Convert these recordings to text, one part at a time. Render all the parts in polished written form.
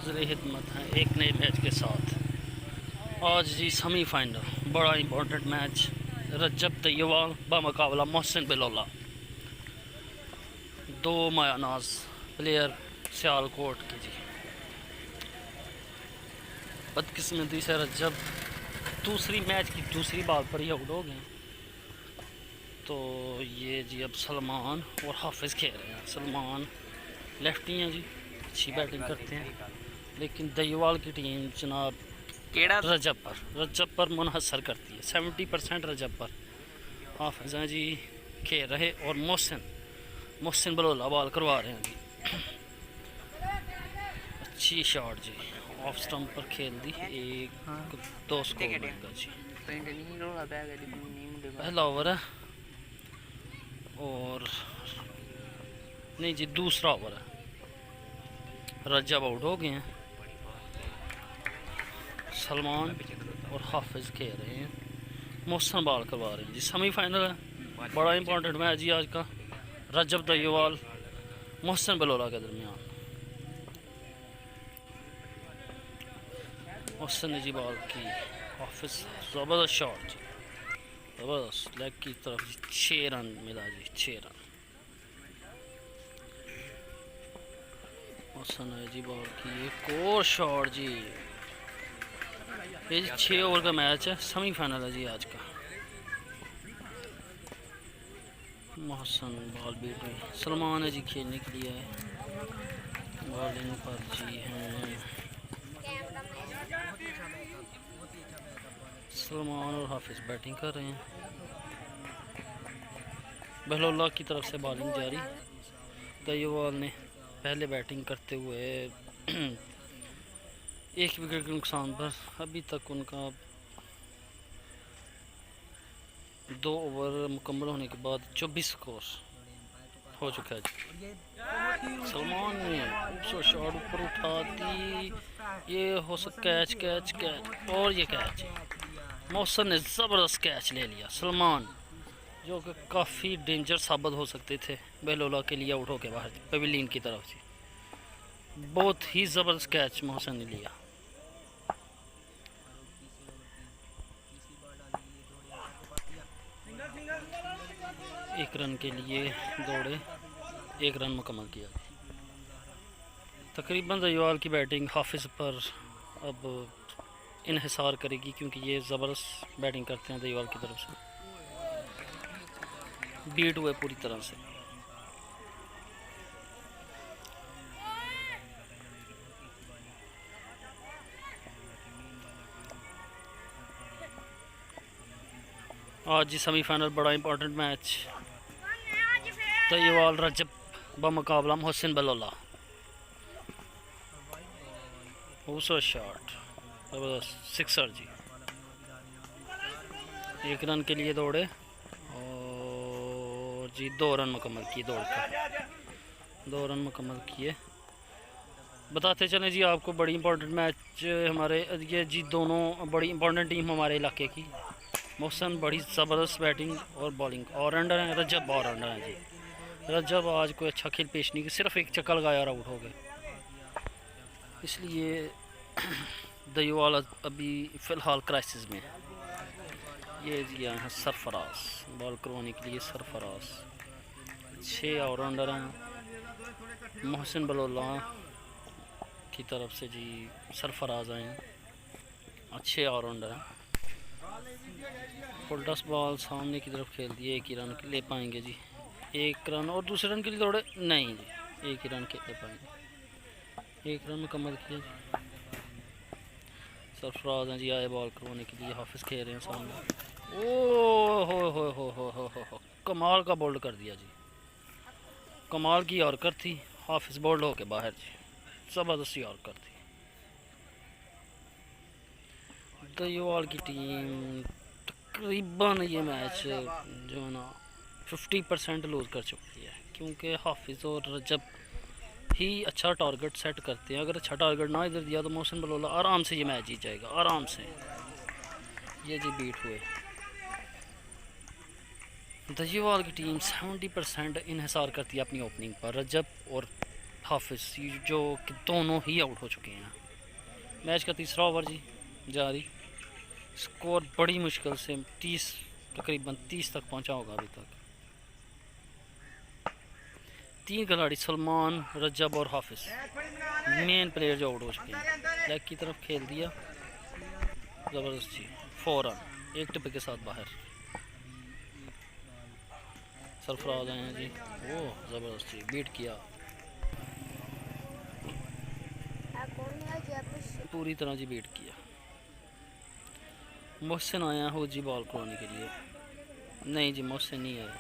हाज़िर खिदमत हैं एक नए मैच के साथ। आज जी सेमीफाइनल बड़ा इंपॉर्टेंट मैच, रजब तैयवाल बमुकाबला मोहसिन बिलोला, दो मायानाज प्लेयर सियालकोट के जी। बदकिस्मती से रजब दूसरी मैच की दूसरी बॉल पर ही आउट हो गए। तो ये जी अब सलमान और हाफिज़ खेल रहे हैं। सलमान लेफ्टी हैं जी, अच्छी बैटिंग करते हैं, लेकिन दईवाल की टीम जनाब रजब पर मुनहसर करती है। 70% रजब पर। हाफिज़ हैं जी खेल रहे और मोहसिन बलोला बॉल करवा रहे हैं जी। अच्छी शॉट जी, ऑफ स्टंप पर खेल दी, एक दो स्कोर बनेगा जी। पहला ओवर है और नहीं जी दूसरा ओवर है। रजब आउट हो गए हैं, सलमान और हाफिज़ खेल रहे हैं, मोहसिन बॉल करवा रहे हैं जी। सेमीफाइनल है, बड़ा इंपॉर्टेंट मैच जी आज का, रजब तैयवाल मोहसिन बलोला के दरमियान। मोहसिन ने जी बॉल की, हाफिज़ ज़बरदस्त शॉट जी, ज़बरदस्त लेग की तरफ जी, 6 रन मिला जी, 6 रन। मोहसिन ने जी बॉल की, एक और शॉट जी। ये 6 ओवर का मैच है, सेमीफाइनल है जी आज का। मोहसिन बॉल बीट हुई, सलमान है जी खेलने के लिए है, बॉलिंग पर जी हैं सलमान और हाफिज़ बैटिंग कर रहे हैं। बहलोला की तरफ से बॉलिंग जारी। तैयवाल ने पहले बैटिंग करते हुए 1 विकेट के नुकसान पर अभी तक उनका 2 ओवर मुकम्मल होने के बाद 24 स्कोर हो चुका है। सलमान ने शॉट ऊपर उठा दी, ये हो सकता कैच और ये कैच। मोहसिन ने ज़बरदस्त कैच ले लिया। सलमान जो कि काफ़ी डेंजर साबित हो सकते थे बहलोला के लिए आउट होकर बाहर पवेलियन की तरफ से। बहुत ही ज़बरदस्त कैच मोहसिन ने लिया। एक रन के लिए दौड़े, 1 रन मुकम्मल किया। तकरीबन तैयवाल की बैटिंग हाफिज़ पर अब इन्हिसार करेगी, क्योंकि ये ज़बरदस्त बैटिंग करते हैं तैयवाल की तरफ से, बीट हुए पूरी तरह से। आज जी सेमीफाइनल बड़ा इंपॉर्टेंट मैच, तैयवाल रजब बमुकाबला मोहसिन बलोला। शॉट ज़बरदस्त सिक्सर जी। 1 रन के लिए दौड़े और जी 2 रन मुकम्मल किए, दौड़कर 2 रन मुकम्मल किए। बताते चलें जी आपको, बड़ी इंपॉर्टेंट मैच हमारे ये जी, दोनों बड़ी इंपॉर्टेंट टीम हमारे इलाके की। मोहसिन बड़ी ज़बरदस्त बैटिंग और बॉलिंग, ऑलराउंडर हैं। रजब ऑलराउंडर हैं जी। रजब आज कोई अच्छा खेल पेश नहीं किया, सिर्फ एक चक्कर लगाया और आउट हो गए। इसलिए दईवाल अभी फ़िलहाल क्राइसिस में है। ये जी यहाँ सरफराज बॉल करवाने के लिए, सरफराज 6 ऑलराउंडर हैं। मोहसिन बलोला की तरफ से जी सरफराज आए हैं, अच्छे ऑलराउंडर हैं। फुल टॉस बॉल सामने की तरफ खेल दिए, 1 ही रन ले पाएंगे जी। 1 रन और दूसरे रन के लिए दौड़े, नहीं जी 1 ही रन के ले पाएंगे। 1 रन मुकम्मल किया जी। सरफराज हैं जी आए बॉल करवाने के लिए, हाफिज़ खेल रहे हैं सामने। ओ हो कमाल का बोल्ड कर दिया जी, कमाल की हरकत थी। हाफिज़ बोल्ड होके बाहर जी, ज़बरदस्ती हरकत थी। दईवाल की टीम तकरीबन ये मैच जो है ना 50% लूज़ कर चुकी है, क्योंकि हाफिज़ और रजब ही अच्छा टारगेट सेट करते हैं। अगर अच्छा टारगेट ना इधर दिया तो मोहसिन बलोला आराम से ये मैच जीत जाएगा, आराम से। ये जी बीट हुए। दईवाल की टीम 70% इन्हिसार करती है अपनी ओपनिंग पर, रजब और हाफिज़, जो कि दोनों ही आउट हो चुके हैं। मैच का तीसरा ओवर जी जारी। स्कोर बड़ी मुश्किल से तकरीबन 30 तक पहुंचा होगा अभी तक। 3 खिलाड़ी सलमान, रजब और हाफिज़ मेन प्लेयर जो आउट हो चुके हैं। लेग की तरफ खेल दिया, ज़बरदस्त जी, 4 रन, 1 टिप्पे के साथ बाहर। सरफराज आए हैं जी, ओह ज़बरदस्त जी, बीट किया पूरी तरह जी, बीट किया। मोहसिन आया हो जी बॉल कराने के लिए। नहीं जी, मोहसिन नहीं आया,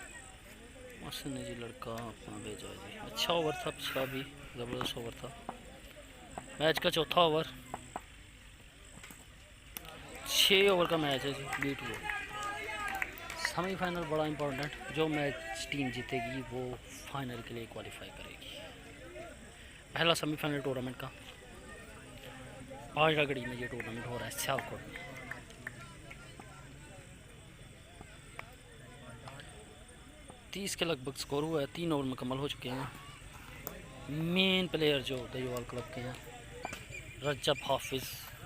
मोहसिन ने जी लड़का अपना भेजा जी। अच्छा ओवर था पिछला भी, ज़बरदस्त ओवर था। मैच का चौथा ओवर, 6 ओवर का मैच है जी, बीट हुआ। सेमीफाइनल बड़ा इंपॉर्टेंट, जो मैच टीम जीतेगी वो फाइनल के लिए क्वालिफाई करेगी। पहला सेमीफाइनल टूर्नामेंट का पाजड़गढ़ी में ये टूर्नामेंट हो रहा है, सियालकोट में। तीस के लगभग स्कोर हुआ है, 3 ओवर मुकम्मल हो चुके हैं। मेन प्लेयर जो दयोवाल क्लब के हैं, रजब, हाफिज़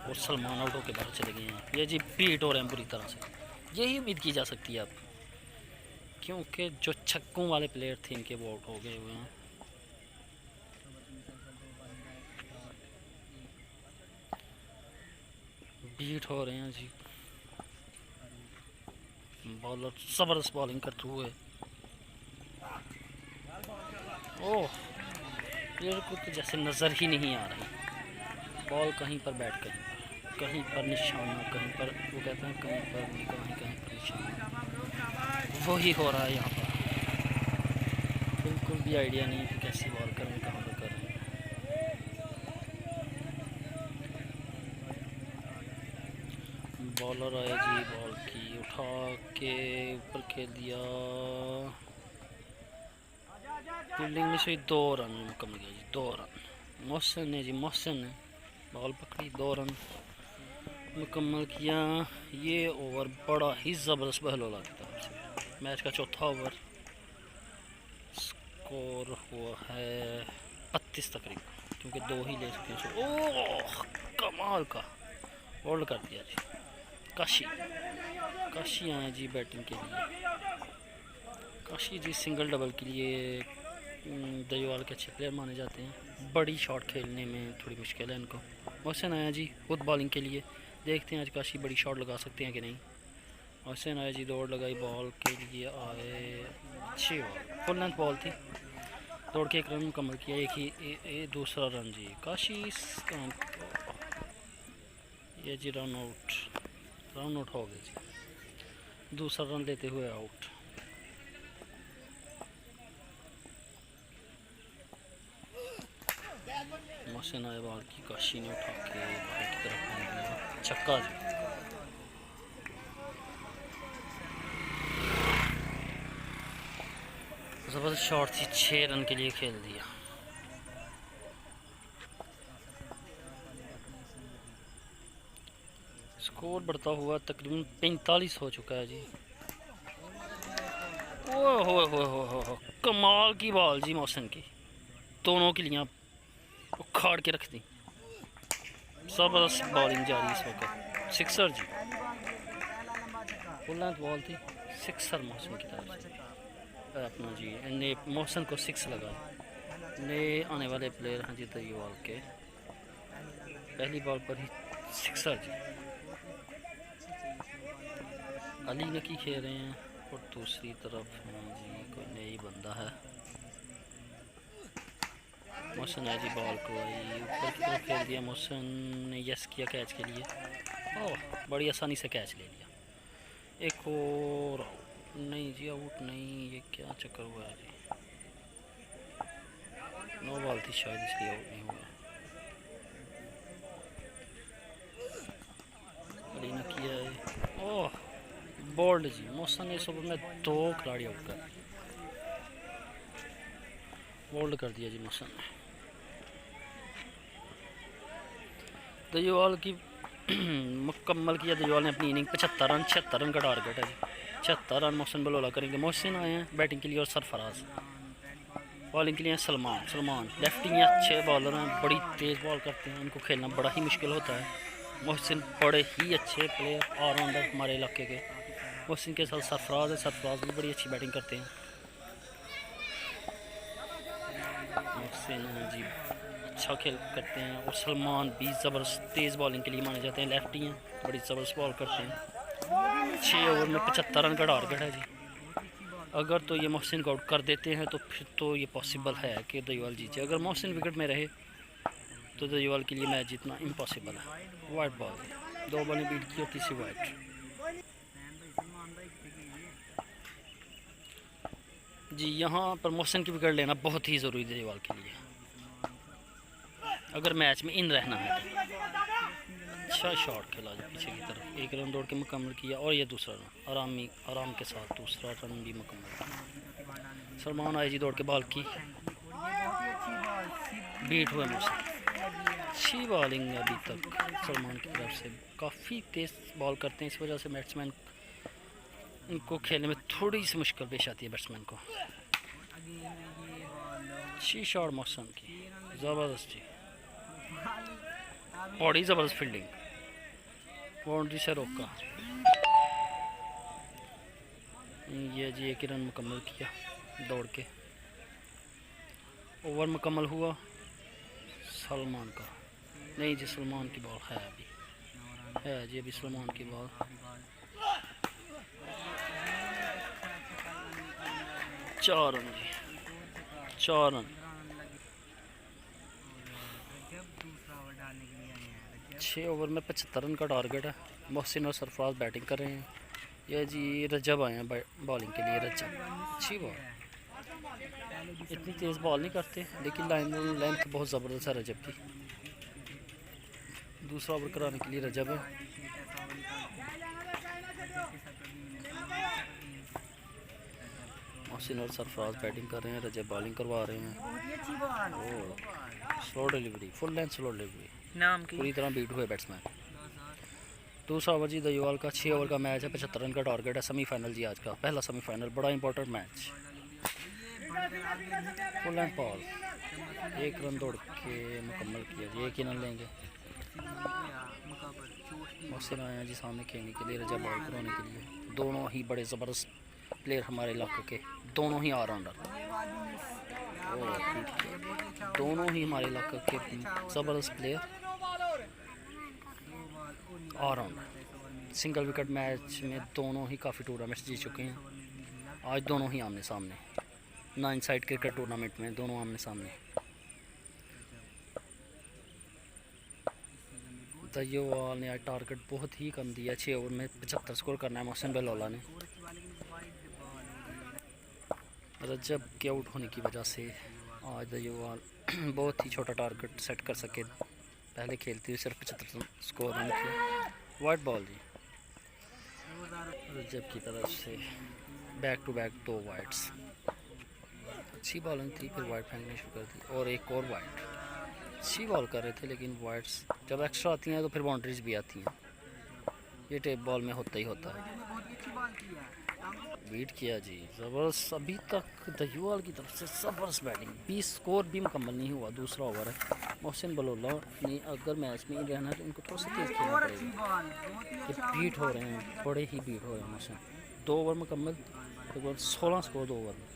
और सलमान आउट होकर बाहर चले गए हैं। ये जी बीट हो रहे हैं बुरी तरह से, यही उम्मीद की जा सकती है अब, क्योंकि जो छक्कों वाले प्लेयर थे इनके वो आउट हो गए हुए हैं। बीट हो रहे हैं जी, बॉलर ज़बरदस्त बॉलिंग करते हुए। ओह, प्लेयर को तो जैसे नज़र ही नहीं आ रही, बॉल कहीं पर बैट कहीं पर निशाना, कहीं पर वो कहते हैं कहीं पर निगाहें, कहीं पर निशाना, वही हो रहा है यहाँ पर। बिल्कुल भी आइडिया नहीं कि कैसी बॉल कर रहे हैं, कहाँ पर कर रहे हैं। बॉलर आए जी, बॉल की उठा के ऊपर खेल दिया, फील्डिंग में से 2 रन मुकम्मल किया जी, 2 रन। मोहसिन ने जी, मोहसिन ने बॉल पकड़ी, 2 रन मुकम्मल किया। ये ओवर बड़ा ही ज़बरदस्त बहलोला की तरफ से। मैच का चौथा ओवर, स्कोर हुआ है 32 तकरीबन, क्योंकि 2 ही ले सकते हैं। ओह, कमाल का होल्ड कर दिया जी। काशी आए जी बैटिंग के लिए। काशी जी सिंगल डबल के लिए दयोवाल के अच्छे प्लेयर माने जाते हैं। बड़ी शॉट खेलने में थोड़ी मुश्किल है इनको। मोहसिन आया जी खुद बॉलिंग के लिए, देखते हैं आज काशी बड़ी शॉट लगा सकते हैं कि नहीं। मोहसिन आया जी, दौड़ लगाई, बॉल के लिए आए, अच्छी बॉल, फुल लेंथ बॉल थी, दौड़ के 1 रन मुकम्मल किया। एक ही दूसरा रन जी, काशी ये जी रन आउट हो गए जी, दूसरा रन लेते हुए आउट। मोहसिन आए, बॉल की काशी ने उठा के बाहर की तरफ फेंक दिया, छक्का जी। ज़बरदस्त शॉट थी, 6 रन के लिए खेल दिया। स्कोर बढ़ता हुआ तकरीबन 45 हो चुका है जी। ओह हो, कमाल की बॉल जी मोहसिन की, दोनों के लिए उखाड़ के रख दी। ज़बरदस्त बॉलिंग जारी इस वक्त, सिक्सर जी, फुल लेंथ बॉल थी, सिक्सर मोहसिन की तरफ से अपना जी। ने मोहसिन को 6 लगा। नए आने वाले प्लेयर हैं जी दयोवाल के, पहली बॉल पर ही सिक्सर जी। अली नकी खेल रहे हैं और दूसरी तरफ जी कोई नई बंदा है। मोहसिन है जी, बॉल को ऊपर की तरफ खेल दिया, मोहसिन ने यस किया कैच के लिए। ओह, बड़ी आसानी से कैच ले लिया। एक और आउट नहीं जी, आउट नहीं, ये क्या चक्कर हुआ है जी, नो बॉल थी शायद इसलिए आउट नहीं हुआ। अली ने किया है, ओह बोल्ड जी, मोहसिन ने इस ओवर में 2 खिलाड़ी आउट कर, बोल्ड कर दिया जी मोहसिन ने। दयोवाल की मुकम्मल किया दयोवाल ने अपनी इनिंग, 75 रन, 76 रन का टारगेट है जी, 76 रन मोहसिन बलोला करेंगे। मोहसिन आए हैं बैटिंग के लिए और सरफराज बॉलिंग के लिए सलमान सलमान लेफ्टी हैं, अच्छे बॉलर हैं, बड़ी तेज़ बॉल करते हैं, इनको खेलना बड़ा ही मुश्किल होता है। मोहसिन बड़े ही अच्छे प्लेयर ऑलराउंडर हमारे इलाके के। मोहसिन के साथ सरफराज है, सरफराज भी बड़ी अच्छी बैटिंग करते हैं। मोहसिन जी अच्छा खेल करते हैं और सलमान भी ज़बरदस्त तेज़ बॉलिंग के लिए माने जाते हैं, लेफ्टी हैं, बड़ी ज़बरदस्त बॉल करते हैं। 6 ओवर में 75 रन का टारगेट है जी। अगर तो ये मोहसिन को आउट कर देते हैं तो फिर तो ये पॉसिबल है कि दयुवाल जीते। अगर मोहसिन विकेट में रहे तो दयुवाल के लिए मैच जीतना इम्पॉसिबल है। वाइट बॉल 2 बॉलें बीट की और तीसरी वाइट। जी यहाँ पर मोहसिन की विकेट लेना बहुत ही ज़रूरी है दयुवाल के लिए, अगर मैच में इन रहना है तो। अच्छा शॉट खेला जो पीछे की तरफ, 1 रन दौड़ के मुकम्मल किया और ये दूसरा रन आराम के साथ दूसरा रन भी मुकम्मल। सलमान आई जी दौड़ के बॉल की, बीट हुए मुझसे। अच्छी बॉलिंग अभी तक सलमान की तरफ से, काफ़ी तेज़ बॉल करते हैं, इस वजह से बैट्समैन इनको खेलने में थोड़ी सी मुश्किल पेश आती है बैट्समैन को। अच्छी शॉट मौसम की, ज़बरदस्त जी, बड़ी ज़बरदस्त फील्डिंग, बाउंड्री से रोका। ये जी 1 रन मुकम्मल किया दौड़ के। ओवर मुकम्मल हुआ सलमान का, नहीं जी सलमान की बॉल है, अभी है जी, अभी सलमान की बॉल। चार रन जी, 4 रन। 6 ओवर में 75 रन का टारगेट है। मोहसिन और सरफराज बैटिंग कर रहे हैं। यह जी रजब आए हैं बॉलिंग के लिए। रजब अच्छी बॉल, इतनी तेज़ बॉल नहीं करते लेकिन लाइन लेंथ बहुत ज़बरदस्त है रजब की। दूसरा ओवर कराने के लिए रजब है। मोहसिन और सरफराज बैटिंग कर रहे हैं, रजब बॉलिंग करवा रहे हैं। Slow delivery, full length slow delivery, पूरी तरह बीट हुए बैट्समैन। दूसरा ओवर जी दयुवाल का 6 ओवर का मैच है, 75 रन का टारगेट है। सेमीफाइनल जी आज का पहला सेमीफाइनल, बड़ा important match. Full length ball, 1 run दौड़ के मुकम्मल किया जी, 1 ही रन लेंगे। मोहसिन आए हैं जी सामने खेलने के लिए, रजब बॉल कराने के लिए। दोनों ही बड़े ज़बरदस्त प्लेयर हमारे इलाके के, दोनों ही ऑलराउंडर, दोनों ही हमारे इलाके के ज़बरदस्त player allrounder. Single wicket match में दोनों ही काफ़ी टूर्नामेंट्स जीत चुके हैं। आज दोनों ही आमने सामने, 9 साइड क्रिकेट टूर्नामेंट में दोनों आमने सामने। दयुवाल ने आज टारगेट बहुत ही कम दिया, 6 ओवर में 75 स्कोर करना है मोहसिन बेलौला ने। रजब के आउट होने की वजह से आज दयुवाल बहुत ही छोटा टारगेट सेट कर सके, पहले खेलते हुए सिर्फ 75 स्कोर रन किए। वाइट बॉल जी रजब की तरफ से, बैक टू बैक 2 वाइट्स। अच्छी बॉलिंग थी, फिर वाइट फेंकनी शुरू कर दी और एक और वाइट। अच्छी बॉल कर रहे थे लेकिन वाइट्स जब एक्स्ट्रा आती हैं तो फिर बाउंड्रीज भी आती हैं, ये टेप बॉल में होता ही होता है। बीट किया जी ज़बरदस्त, अभी तक दयुवाल की तरफ से ज़बरदस्त बैटिंग। 20 स्कोर भी मुकम्मल नहीं हुआ, दूसरा ओवर है। मोहसिन बेलौला ने अगर मैच में रहना है तो इनको थोड़ा सा तेज़ खेलना पड़ेगा। ये बीट हो रहे हैं, बड़े ही बीट हो रहे हैं मोहसिन। 2 ओवर मुकम्मल, तकरीबन 16 स्कोर 2 ओवर में।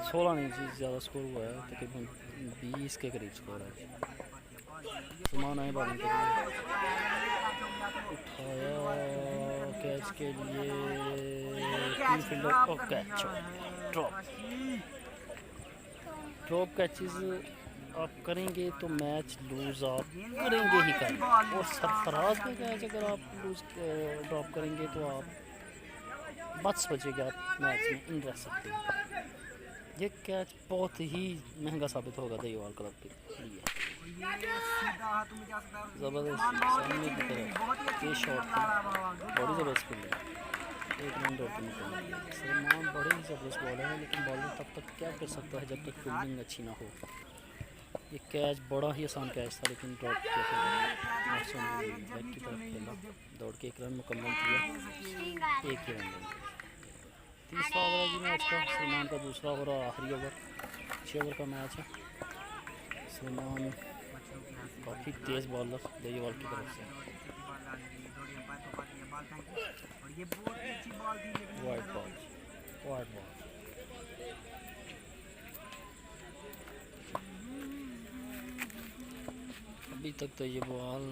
16 नहीं जी, ज़्यादा स्कोर हुआ है, तकरीबन 20 के करीब स्कोर है। सलमान आए बॉलिंग के लिए, उठाया कैच के लिए, 3 फील्डर और कैच ड्रॉप कैचेस आप करेंगे तो मैच लूज़ आप करेंगे ही करेंगे। और सरफराज का कैच अगर आप लूज़ ड्रॉप करेंगे तो आप बच बचेगा, आप मैच में इन रह सकते हैं। ये कैच बहुत ही महंगा साबित होगा दयुवाल क्लब के लिए। ज़बरदस्त सामने की तरफ ये शॉट था, बड़ी ज़बरदस्त फील्डिंग, 1 रन दौड़ के मुकम्मल। सलमान बड़ी ही ज़बरदस्त बॉलर है लेकिन बॉलर तब तक क्या कर सकता है जब तक फील्डिंग अच्छी ना हो। ये कैच बड़ा ही आसान कैच था लेकिन ड्रॉप किया, बैक की तरफ खेला, दौड़ के 1 रन मुकम्मल किया, 1 ही रन। तीसरा ओवर है जी मैच का, सलमान का दूसरा ओवर और आखिरी ओवर, 6 ओवर का मैच है। सलमान काफ़ी तेज़ बॉलर देवीवाल की तरफ से, वाइट बॉल, वाइट बॉल। अभी तक तो ये बॉल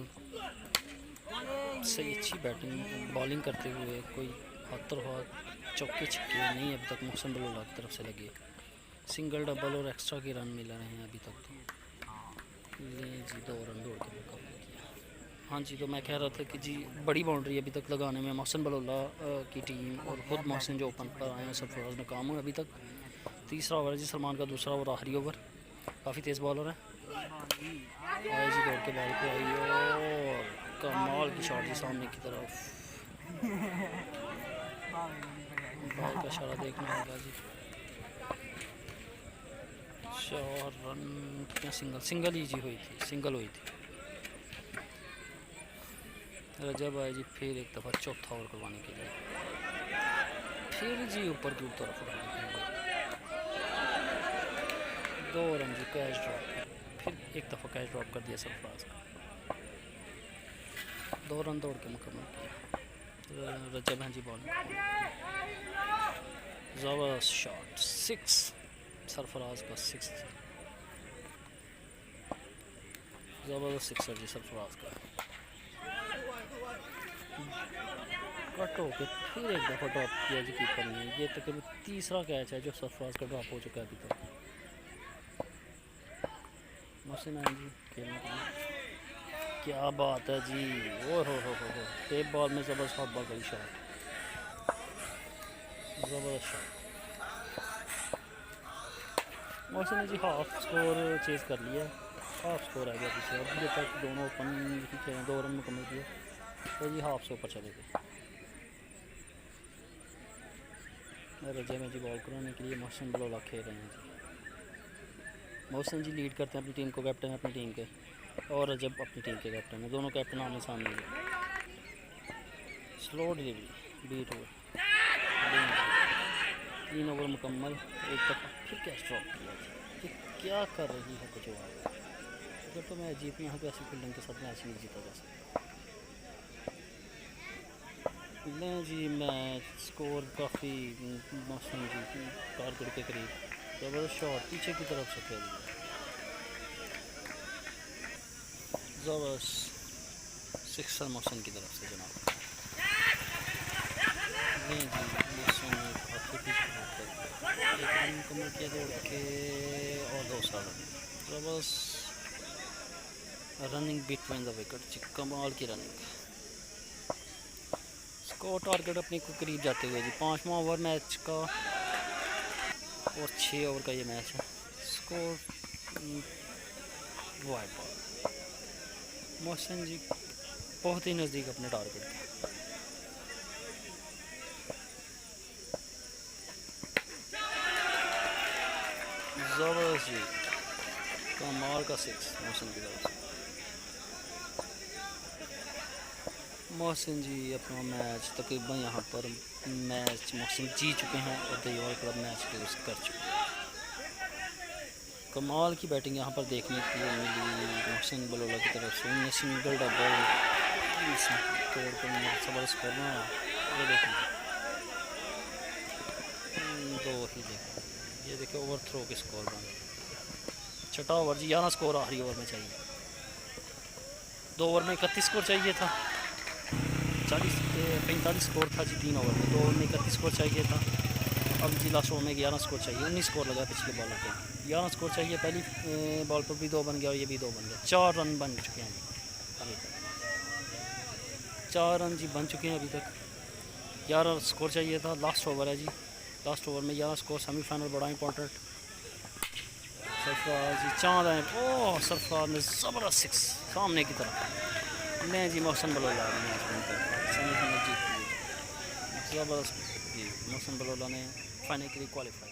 सही अच्छी बैटिंग बॉलिंग करते हुए कोई हाथों हाथ चौके छक्के नहीं अभी तक मोहसिन बलोला की तरफ से लगे। सिंगल डबल और एक्स्ट्रा के रन मिल रहे हैं अभी तक तो। ले जी 2 रन दौड़ के मुकाबला किया। हाँ जी, तो मैं कह रहा था कि जी बड़ी बाउंड्री अभी तक लगाने में मोहसिन बलोला की टीम और ख़ुद मोहसिन जो ओपन पर आए हैं सरफराज नाकाम हुए अभी तक। तीसरा ओवर है जी सलमान का, दूसरा ओवर आखिरी ओवर। काफ़ी तेज़ बॉलर है, आए जी दौड़ के बॉल पे आई और कमाल की शॉट जी सामने की तरफ। बॉल का इशारा देखना होगा जी। 4 रन क्या सिंगल ही जी हुई थी, सिंगल हुई थी। रजब आए जी फिर एक दफ़ा चौथा ओवर करवाने के लिए, फिर जी ऊपर की तरफ उठाने के लिए 2 रन जी कैच ड्रॉप, फिर एक दफ़ा कैच ड्रॉप कर दिया सरफराज का। 2 रन दौड़ के मुकम्मल किया। रजब हैं जी बॉल, ज़बरदस्त शॉट, 6 सरफराज का, 6 ज़बरदस्त सिक्सर जी सरफराज का। कट होके फिर एक दफ़ा ड्रॉप किया जी कीपर ने। ये तकरीबन तीसरा कैच है जो सरफराज का ड्रॉप हो चुका है अभी तक। मोहसिन आए जी खेलने के लिए, क्या बात है जी, ओ हो टेप बॉल में ज़बरदस्त हॉट बॉल वाली शॉट, ज़बरदस्त शॉट। मोहसिन ने जी हाफ स्कोर चेज़ कर लिया, हाफ स्कोर आ गया पीछे। अभी तक दोनों ओपन ही खेले, 2 रन मुकम्मल किए तो जी हाफ से ऊपर चले गए। रजे में जी बॉल कराने के लिए मोहसिन बलोला खेल रहे हैं जी। मोहसिन जी लीड करते हैं अपनी टीम को, कैप्टन है अपनी टीम के, और रजब अपनी टीम के कैप्टन है। दोनों कैप्टन आमने सामने जी। Slow delivery, beat over, 3 over मुकम्मल। एक दफ़ा फिर कैच ड्रॉप किया जी। ये क्या कर रही है कुछ और, अगर तो मैं जीत यहाँ पे ऐसी फील्डिंग के साथ मैच नहीं जीता जा सकता। लें जी मैच स्कोर काफ़ी मोहसिन जी टारगेट के करीब, ज़बरदस्त शॉट पीछे की तरफ से खेल दिया, ज़बरदस्त सिक्सर मोहसिन की तरफ से जनाब। लें जी मोहसिन ने काफ़ी पीछे एक रन मुकम्मल किया दौड़ के और 2 रन, ज़बरदस्त रनिंग बिटवीन द विकेट जी, कमाल की रनिंग। स्कोर टारगेट अपने को करीब जाते हुए जी। 5वां ओवर मैच का और 6 ओवर का ये मैच है। स्कोर वाइड बॉल, मोहसिन जी बहुत ही नज़दीक अपने टारगेट के। ज़बरदस्त जी, कमाल का 6 मोहसिन की तरफ से। मोहसिन जी अपना मैच तकरीबन यहाँ पर मैच मोहसिन जीत चुके हैं और देवीवाल क्लब मैच लूज कर चुके हैं। कमाल की बैटिंग यहाँ पर देखने के लिए मिली मोहसिन बलोला की तरफ से। उन्हें सिंगल डबल तोड़ कर ज़बरदस्त करना, ये देखें 2 ही देखें, ये देखें ओवर थ्रो के स्कोर बन गए। 6वां ओवर जी, 11 स्कोर आखिरी ओवर में चाहिए। 2 ओवर में 31 स्कोर चाहिए था, 45 स्कोर था जी 3 ओवर में। 2 ओवर में 31 स्कोर चाहिए था। अब जी लास्ट ओवर में 11 स्कोर चाहिए, 19 स्कोर लगा पिछले बॉलर पे। 11 स्कोर चाहिए, पहली बॉल पर भी 2 बन गया और ये भी 2 बन गया। 4 रन बन चुके हैं अभी तक, 4 रन जी बन चुके हैं अभी तक। 11 स्कोर चाहिए था, लास्ट ओवर है जी। लास्ट ओवर में 11 स्कोर, सेमीफाइनल बड़ा इंपॉर्टेंट। सरफराज जी चांद है, ओह सरफराज ने ज़बरदस्त 6 सामने की तरफ। नहीं जी मोहसिन बलोला सेमीफाइनल जीत ली, ज़बरदस्त जी। मोहसिन बलोला ने फाइनल के लिए क्वालिफाई